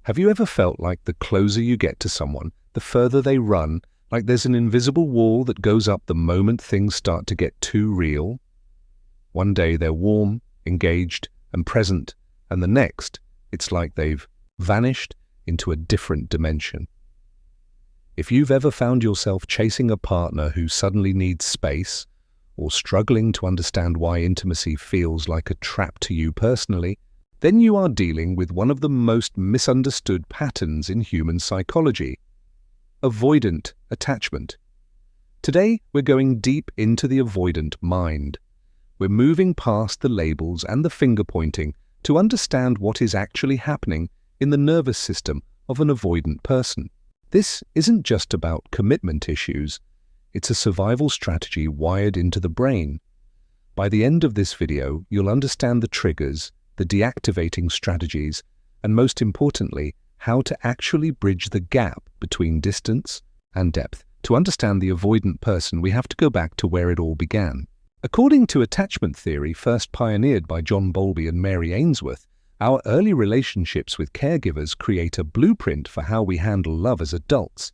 Have you ever felt like the closer you get to someone, the further they run, like there's an invisible wall that goes up the moment things start to get too real? One day they're warm, engaged, and present, and the next, it's like they've vanished into a different dimension. If you've ever found yourself chasing a partner who suddenly needs space, or struggling to understand why intimacy feels like a trap to you personally, then you are dealing with one of the most misunderstood patterns in human psychology: avoidant attachment. Today, we're going deep into the avoidant mind. We're moving past the labels and the finger-pointing to understand what is actually happening in the nervous system of an avoidant person. This isn't just about commitment issues. It's a survival strategy wired into the brain. By the end of this video, you'll understand the triggers, the deactivating strategies, and most importantly, how to actually bridge the gap between distance and depth. To understand the avoidant person, we have to go back to where it all began. According to attachment theory, first pioneered by John Bowlby and Mary Ainsworth, our early relationships with caregivers create a blueprint for how we handle love as adults.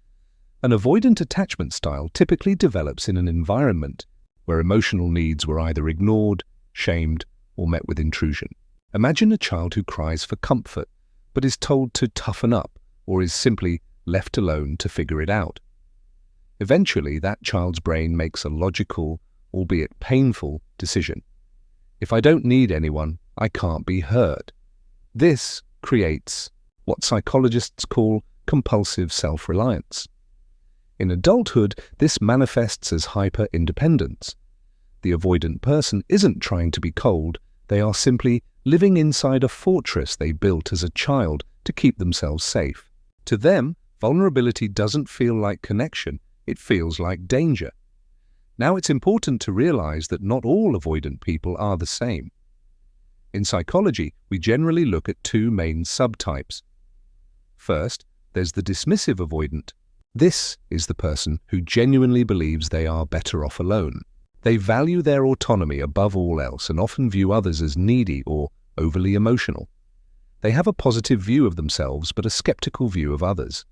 An avoidant attachment style typically develops in an environment where emotional needs were either ignored, shamed, or met with intrusion. Imagine a child who cries for comfort, but is told to toughen up or is simply left alone to figure it out. Eventually, that child's brain makes a logical, albeit painful, decision. If I don't need anyone, I can't be hurt. This creates what psychologists call compulsive self-reliance. In adulthood, this manifests as hyper-independence. The avoidant person isn't trying to be cold, they are simply living inside a fortress they built as a child to keep themselves safe. To them, vulnerability doesn't feel like connection, it feels like danger. Now, it's important to realize that not all avoidant people are the same. In psychology, we generally look at two main subtypes. First, there's the dismissive avoidant. This is the person who genuinely believes they are better off alone. They value their autonomy above all else and often view others as needy or overly emotional. They have a positive view of themselves but a skeptical view of others.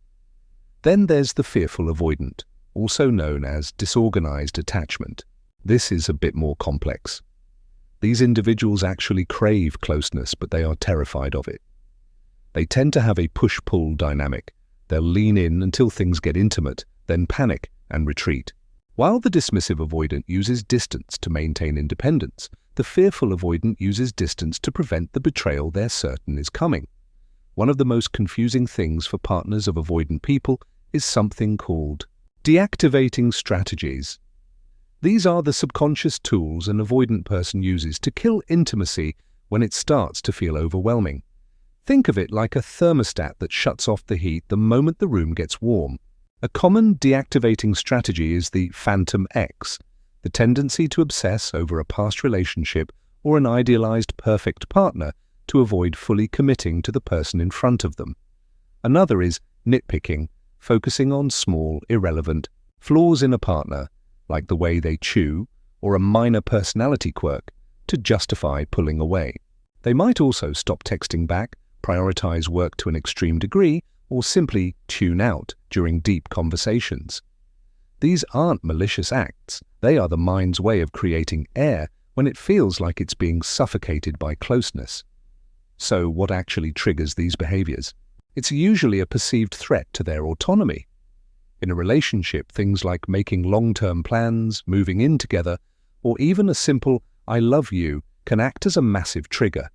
Then there's the fearful avoidant, also known as disorganized attachment. This is a bit more complex. These individuals actually crave closeness, but they are terrified of it. They tend to have a push-pull dynamic. They'll lean in until things get intimate, then panic and retreat. While the dismissive avoidant uses distance to maintain independence, the fearful avoidant uses distance to prevent the betrayal they're certain is coming. One of the most confusing things for partners of avoidant people is something called deactivating strategies. These are the subconscious tools an avoidant person uses to kill intimacy when it starts to feel overwhelming. Think of it like a thermostat that shuts off the heat the moment the room gets warm. A common deactivating strategy is the phantom X, the tendency to obsess over a past relationship or an idealized perfect partner to avoid fully committing to the person in front of them. Another is nitpicking, focusing on small, irrelevant flaws in a partner, like the way they chew or a minor personality quirk, to justify pulling away. They might also stop texting back, prioritize work to an extreme degree, or simply tune out during deep conversations. These aren't malicious acts, they are the mind's way of creating air when it feels like it's being suffocated by closeness. So what actually triggers these behaviors? It's usually a perceived threat to their autonomy. In a relationship, things like making long-term plans, moving in together, or even a simple "I love you" can act as a massive trigger.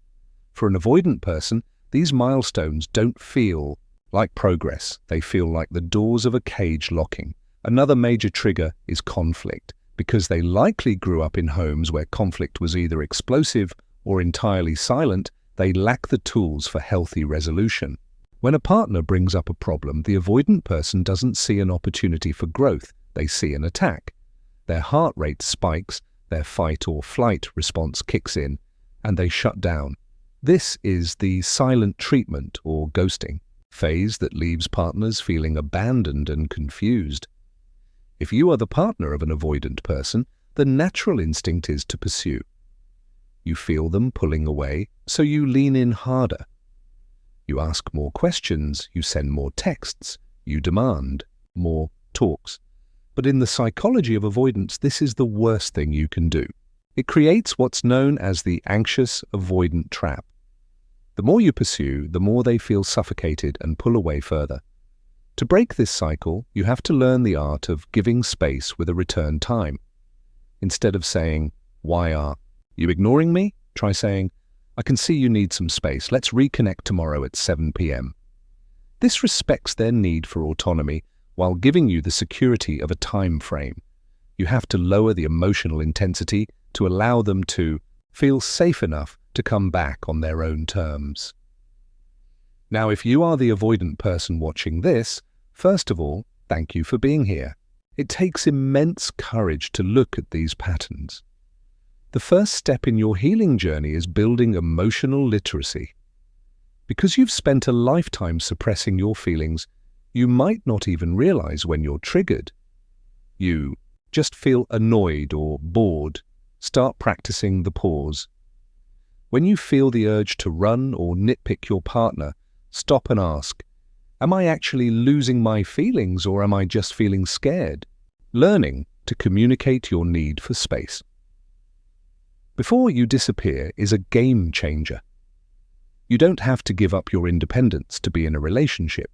For an avoidant person, these milestones don't feel like progress, they feel like the doors of a cage locking. Another major trigger is conflict. Because they likely grew up in homes where conflict was either explosive or entirely silent, they lack the tools for healthy resolution. When a partner brings up a problem, the avoidant person doesn't see an opportunity for growth, they see an attack. Their heart rate spikes, their fight or flight response kicks in, and they shut down. This is the silent treatment or ghosting phase that leaves partners feeling abandoned and confused. If you are the partner of an avoidant person, the natural instinct is to pursue. You feel them pulling away, so you lean in harder. You ask more questions, you send more texts, you demand more talks. But in the psychology of avoidance, this is the worst thing you can do. It creates what's known as the anxious avoidant trap. The more you pursue, the more they feel suffocated and pull away further. To break this cycle, you have to learn the art of giving space with a return time. Instead of saying, "Why are you ignoring me?" try saying, "I can see you need some space. Let's reconnect tomorrow at 7 p.m. This respects their need for autonomy while giving you the security of a time frame. You have to lower the emotional intensity to allow them to feel safe enough to come back on their own terms. Now, if you are the avoidant person watching this, first of all, thank you for being here. It takes immense courage to look at these patterns. The first step in your healing journey is building emotional literacy. Because you've spent a lifetime suppressing your feelings, you might not even realize when you're triggered. You just feel annoyed or bored. Start practicing the pause. When you feel the urge to run or nitpick your partner, stop and ask, "Am I actually losing my feelings or am I just feeling scared?" Learning to communicate your need for space. Before you disappear is a game changer. You don't have to give up your independence to be in a relationship.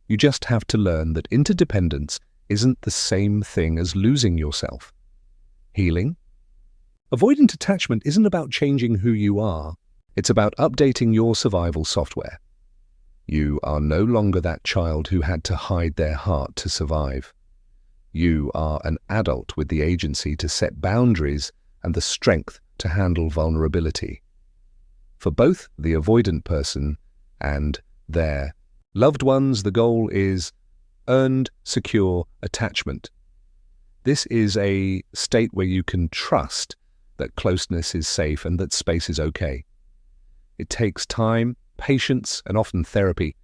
You just have to learn that interdependence isn't the same thing as losing yourself. Healing? Avoidant attachment isn't about changing who you are. It's about updating your survival software. You are no longer that child who had to hide their heart to survive. You are an adult with the agency to set boundaries and the strength to handle vulnerability. For both the avoidant person and their loved ones, the goal is earned, secure attachment. This is a state where you can trust that closeness is safe and that space is okay. It takes time, patience, and often therapy,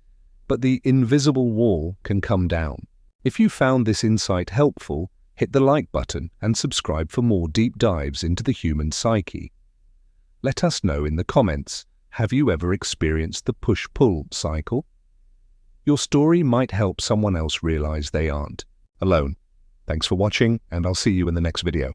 but the invisible wall can come down. If you found this insight helpful, hit the like button and subscribe for more deep dives into the human psyche. Let us know in the comments, have you ever experienced the push-pull cycle? Your story might help someone else realize they aren't alone. Thanks for watching, and I'll see you in the next video.